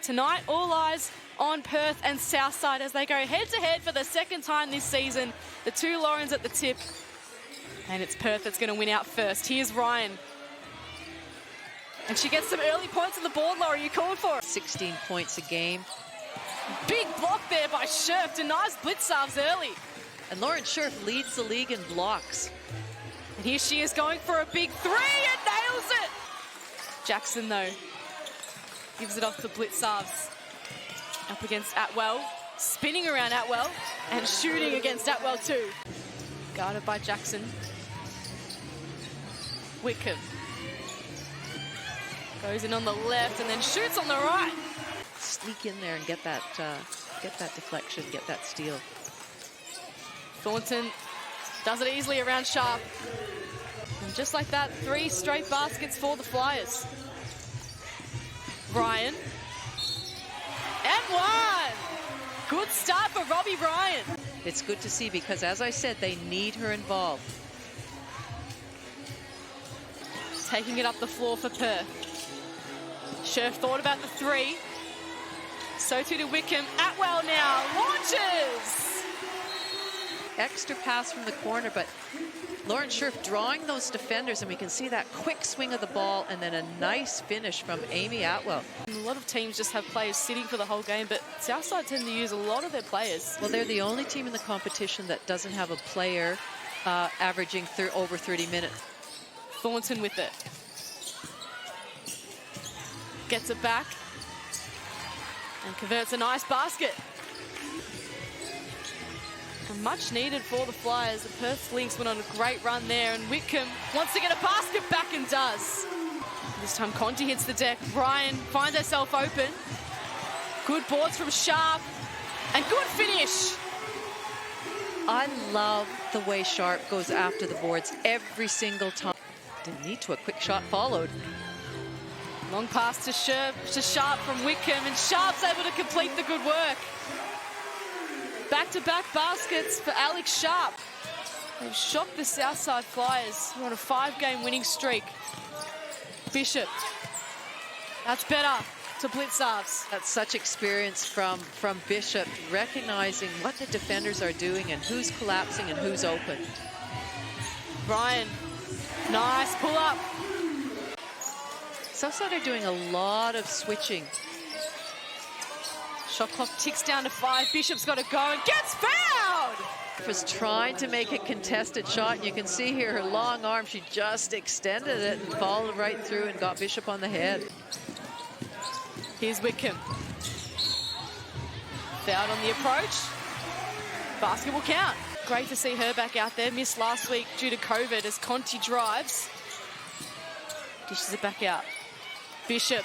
Tonight, all eyes on Perth and Southside as they go head-to-head for the second time this season. The two Laurens at the tip. And it's Perth that's going to win out first. Here's Ryan. And she gets some early points on the board, Laurie. You calling for it? 16 points a game. Big block there by Scherf. Denies Blitzarves early. And Lauren Scherf leads the league in blocks. And here she is going for a big three and nails it. Jackson, though, gives it off to Blitzarves. Up against Atwell. Spinning around Atwell. And shooting against Atwell, too. Guarded by Jackson. Wickham. Goes in on the left and then shoots on the right. Sneak in there and get that deflection, get that steal. Thornton does it easily around Sharp. And just like that, 3 straight baskets for the Flyers. Ryan. And one! Good start for Robbie Ryan. It's good to see because, as I said, they need her involved. Taking it up the floor for Perth. Scherf thought about the 3. So too did Wickham. Atwell now launches! Extra pass from the corner, but Lauren Scherf drawing those defenders, and we can see that quick swing of the ball and then a nice finish from Amy Atwell. A lot of teams just have players sitting for the whole game, but Southside tend to use a lot of their players. Well, they're the only team in the competition that doesn't have a player averaging over 30 minutes. Thornton with it. Gets it back. And converts a nice basket. And much needed for the Flyers. The Perth Lynx went on a great run there, and Wickham wants to get a basket back and does. This time Conti hits the deck. Ryan finds herself open. Good boards from Sharp. And good finish. I love the way Sharp goes after the boards every single time. Didn't need to, a quick shot followed. Long pass to Sharp from Wickham, and Sharp's able to complete the good work. Back-to-back baskets for Alex Sharp. They've shocked the Southside Flyers. We're on a 5-game winning streak. Bishop. That's better to Blitzarves. That's such experience from Bishop, recognizing what the defenders are doing and who's collapsing and who's open. Ryan. Nice pull-up. Southside are doing a lot of switching. Shot clock ticks down to 5. Bishop's got to go and gets fouled! Was trying to make a contested shot, and you can see here her long arm, she just extended it and followed right through and got Bishop on the head. Here's Wickham. Fouled on the approach. Basket will count. Great to see her back out there. Missed last week due to COVID as Conti drives. Dishes it back out. Bishop.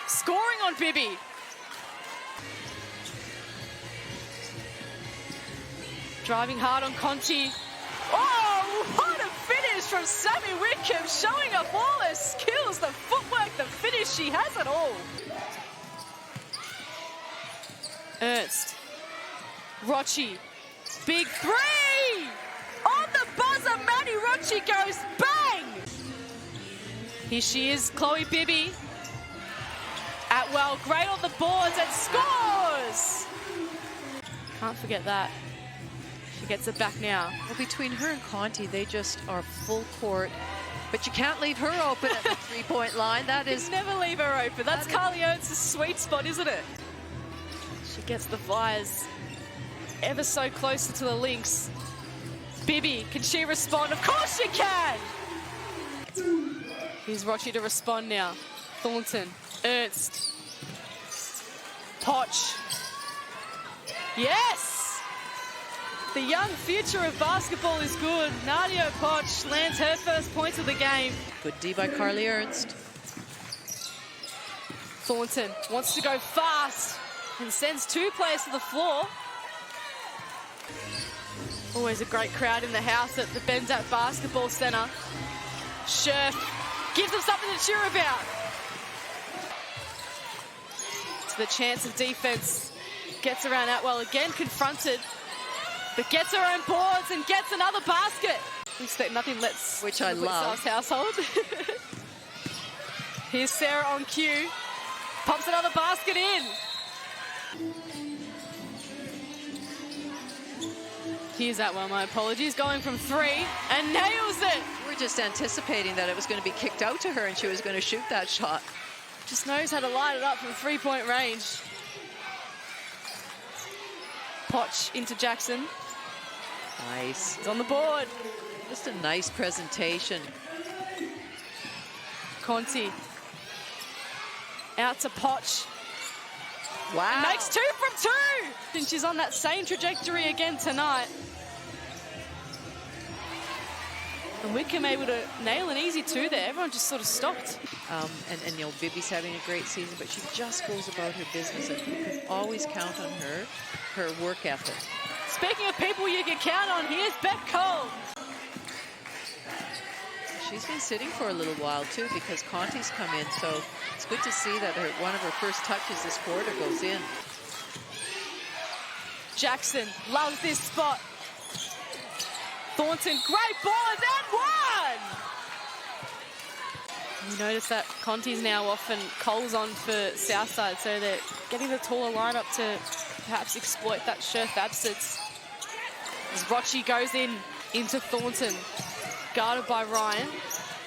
Scoring on Bibby. Driving hard on Conti. Oh, what a finish from Sammy Wickham, showing off all her skills, the footwork, the finish. She has it all. Ernst. Rochi. Big 3! On the buzzer, Maddie Rochi goes bang! Here she is, Chloe Bibby. Atwell, great on the boards and scores! Can't forget that. She gets it back now. Well, between her and Conti, they just are full court. But you can't leave her open at the 3-point line. That is... Never leave her open. That's Carly Ernst's sweet spot, isn't it? She gets the Flyers ever so closer to the Lynx. Bibby, can she respond? Of course she can! Here's Rochi to respond now. Thornton, Ernst. Potch. Yes! The young future of basketball is good. Nadia Potch lands her first points of the game. Good D by Carly Ernst. Thornton wants to go fast and sends 2 players to the floor. Always a great crowd in the house at the Benzat Basketball Centre. Scherf gives them something to cheer about. To the chance of defense. Gets around Atwell again, confronted. But gets her own boards and gets another basket. We expect nothing less. Which I love. Household. Here's Sarah on cue. Pops another basket in. Here's Atwell, my apologies, going from 3 and nails it. We're just anticipating that it was going to be kicked out to her and she was going to shoot that shot. Just knows how to light it up from 3-point range. Potch into Jackson. Nice. He's on the board. Just a nice presentation. Conti. Out to Potch. Wow. Makes 2 from 2. And she's on that same trajectory again tonight. And Wickham able to nail an easy 2 there. Everyone just sort of stopped. And you know, Bibby's having a great season, but she just goes about her business, and you can always count on her work ethic. Speaking of people you can count on, here's Beck Cole. She's been sitting for a little while too because Conti's come in, so it's good to see that one of her first touches this quarter goes in. Jackson loves this spot. Thornton, great ball, and then one! You notice that Conti's now off and Cole's on for Southside, so they're getting the taller lineup to perhaps exploit that Scherf absence. As Rochi goes into Thornton, guarded by Ryan.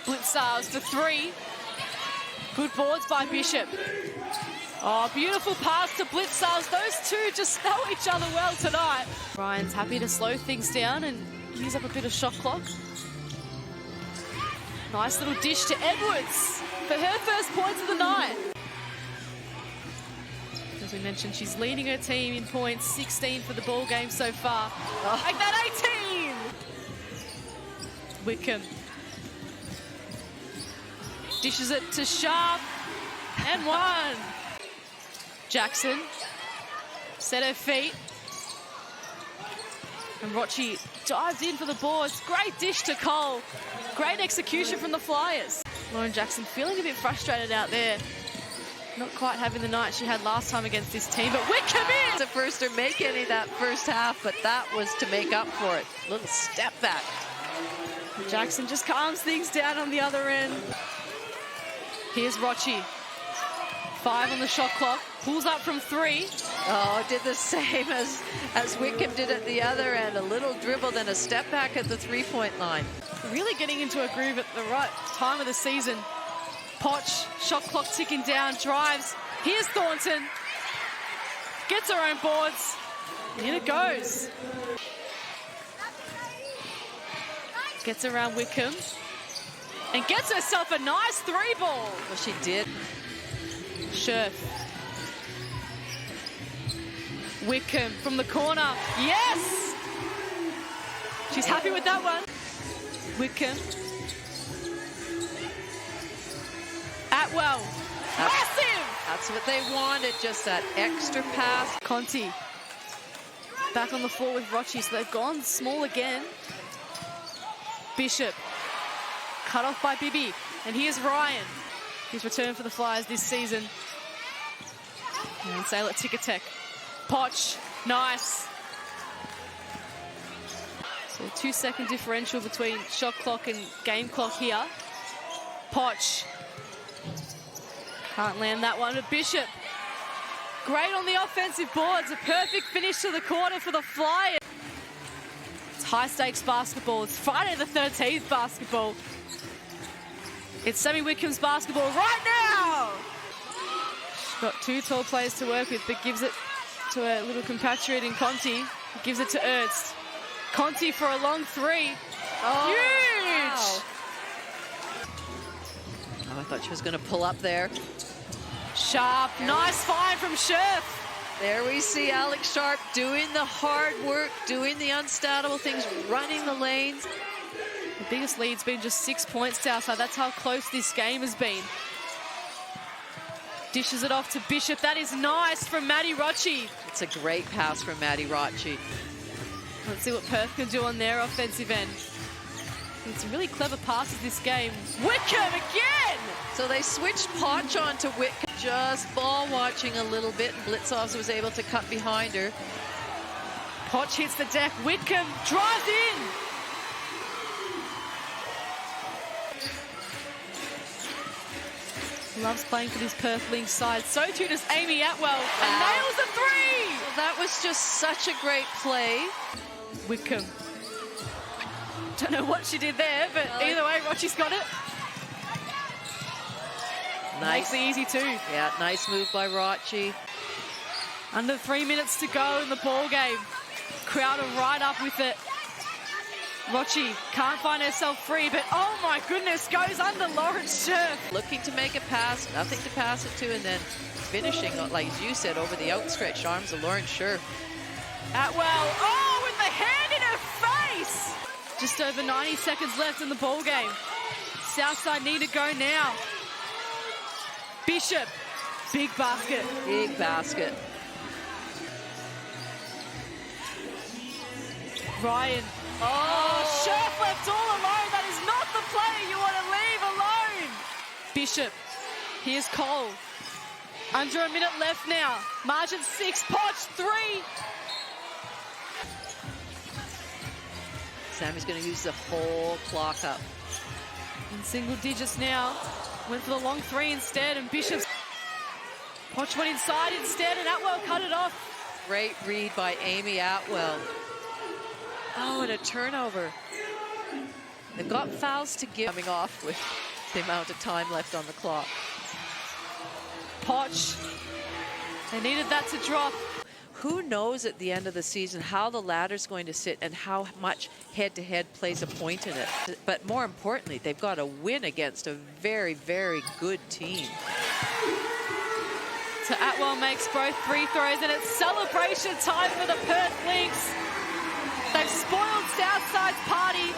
Blitzars to 3. Good boards by Bishop. Oh, beautiful pass to Blitzars. Those two just know each other well tonight. Ryan's happy to slow things down and use up a bit of shot clock. Nice little dish to Edwards for her first points of the night. As we mentioned, she's leading her team in points, 16 for the ball game so far. Oh. Like that 18! Wickham dishes it to Sharp, and 1. Jackson set her feet. And Rochi dives in for the boards. Great dish to Cole. Great execution from the Flyers. Lauren Jackson feeling a bit frustrated out there. Not quite having the night she had last time against this team, but Wickham in! The first to make any that first half, but that was to make up for it. Little step back. Jackson just calms things down on the other end. Here's Rochi. 5 on the shot clock. Pulls up from 3. Oh, did the same as Wickham did at the other end. A little dribble, then a step back at the 3-point line. Really getting into a groove at the right time of the season. Potch, shot clock ticking down, drives. Here's Thornton. Gets her own boards. In it goes. Gets around Wickham. And gets herself a nice 3-ball. Well, she did. Scherf. Wickham from the corner. Yes! She's happy with that one. Wickham. Atwell. Massive! That's what they wanted, just that extra pass. Conti. Back on the floor with Rochi, so they've gone small again. Bishop. Cut off by Bibby. And here's Ryan. His return for the Flyers this season. And Sailor Ticketek. Potch. Nice. So a 2-second differential between shot clock and game clock here. Potch. Can't land that one, but Bishop. Great on the offensive boards. A perfect finish to the quarter for the Flyers. It's high-stakes basketball. It's Friday the 13th basketball. It's Sammy Wickham's basketball right now. She's got 2 tall players to work with, but gives it to her little compatriot in Conti. Gives it to Ernst. Conti for a long 3. Oh, huge! Wow. Oh, I thought she was going to pull up there. Sharp, nice find from Scherf. There we see Alex Sharp doing the hard work, doing the unstartable things, running the lanes. The biggest lead's been just 6 points to Southside. That's how close this game has been. Dishes it off to Bishop. That is nice from Maddie Rochi. It's a great pass from Maddie Rochi. Let's see what Perth can do on their offensive end. It's some really clever passes this game. Wickham again! So they switched Potch on to Wickham. Just ball watching a little bit. Blitzovs was able to cut behind her. Potch hits the deck. Wickham drives in. Loves playing for this Perth Lynx side. So too does Amy Atwell. And nails a three! Well, that was just such a great play. Wickham. Don't know what she did there, but either way, Rochi's got it. Nice. Makes it easy too. Yeah, nice move by Rochi. Under 3 minutes to go in the ball game. Crowd are right up with it. Rochi can't find herself free, but oh my goodness, goes under Lawrence Scherf. Looking to make a pass, nothing to pass it to, and then finishing, like you said, over the outstretched arms of Lawrence Scherf. Atwell, oh, with the hand in her face! Just over 90 seconds left in the ball game. Southside need to go now. Bishop, big basket. Big basket. Ryan. Oh, Scherf left all alone. That is not the player you want to leave alone. Bishop. Here's Cole. Under a minute left now. Margin 6, Potch 3. Sammy's going to use the whole clock up. In single digits now. Went for the long three instead, and Bishop's. Potch went inside instead, and Atwell cut it off. Great read by Amy Atwell. Oh, and a turnover. They've got fouls to give, coming off with the amount of time left on the clock. Potch. They needed that to drop. Who knows at the end of the season how the ladder's going to sit and how much head-to-head plays a point in it. But more importantly, they've got a win against a very, very good team. So Atwell makes both free throws, and it's celebration time for the Perth Lynx. They've spoiled Southside's party.